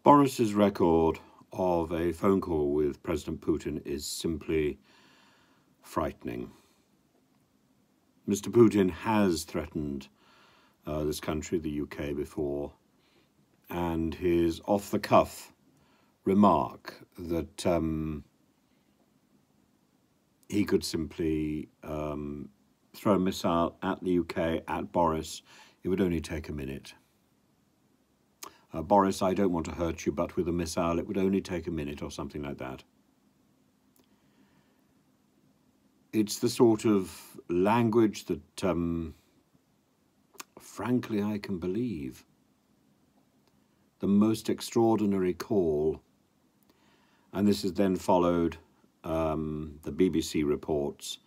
Boris's record of a phone call with President Putin is simply frightening. Mr. Putin has threatened this country, the UK, before, and his off-the-cuff remark that he could simply throw a missile at the UK, at Boris, it would only take a minute. Boris, I don't want to hurt you, but with a missile it would only take a minute, or something like that. It's the sort of language that, frankly, I can believe. The most extraordinary call, and this is then followed, the BBC reports,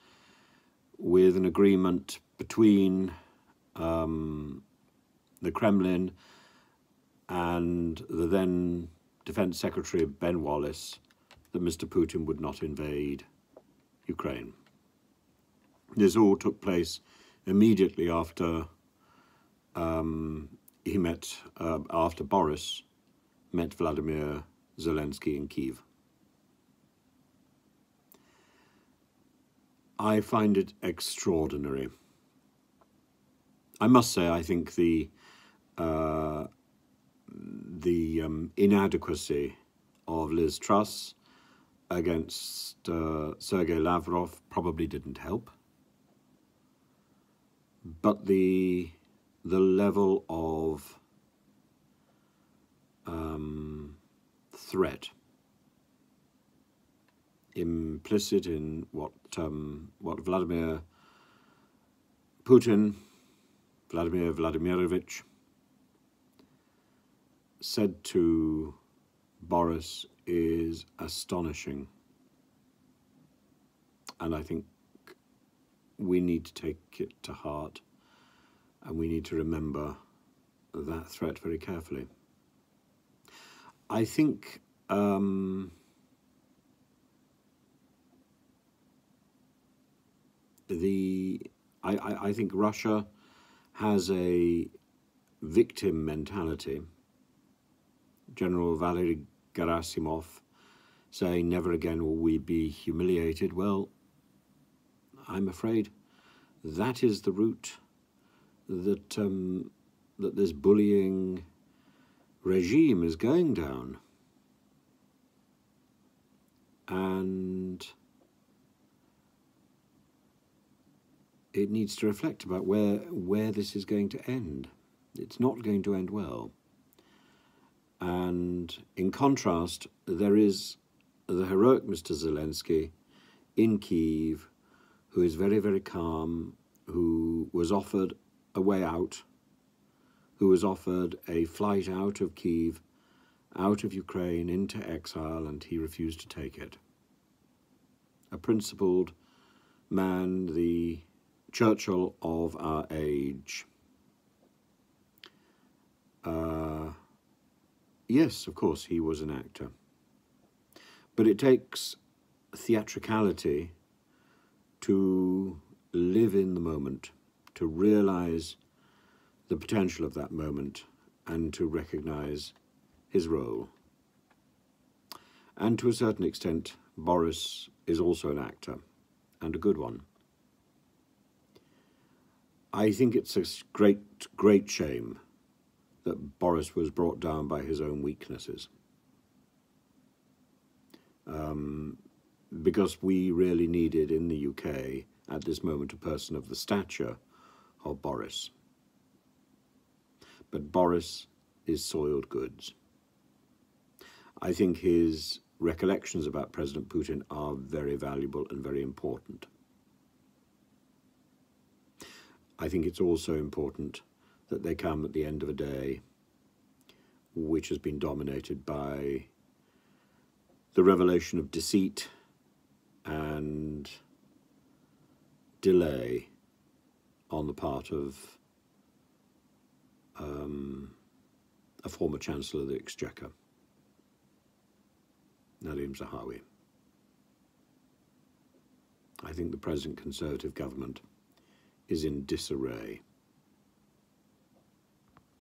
with an agreement between the Kremlin and the then Defence Secretary Ben Wallace that Mr. Putin would not invade Ukraine. This all took place immediately after after Boris met Vladimir Zelensky in Kyiv. I find it extraordinary. I must say, I think the inadequacy of Liz Truss against Sergei Lavrov probably didn't help. But the level of threat implicit in what Vladimir Putin, Vladimir Vladimirovich, said to Boris is astonishing. And I think we need to take it to heart, and we need to remember that threat very carefully. I think I think Russia has a victim mentality. General Valery Gerasimov saying, "Never again will we be humiliated." Well, I'm afraid that is the route that that this bullying regime is going down, and it needs to reflect about where this is going to end. It's not going to end well. And in contrast, there is the heroic Mr. Zelensky in Kyiv, who is very, very calm, who was offered a way out, who was offered a flight out of Kyiv, out of Ukraine, into exile, and he refused to take it. A principled man, the Churchill of our age. Yes, of course, he was an actor. But it takes theatricality to live in the moment, to realize the potential of that moment, and to recognize his role. And to a certain extent, Boris is also an actor, and a good one. I think it's a great shame that Boris was brought down by his own weaknesses. Because we really needed in the UK at this moment a person of the stature of Boris. But Boris is soiled goods. I think his recollections about President Putin are very valuable and very important. I think it's also important that they come at the end of a day which has been dominated by the revelation of deceit and delay on the part of a former Chancellor of the Exchequer, Nadhim Zahawi. I think the present Conservative government is in disarray.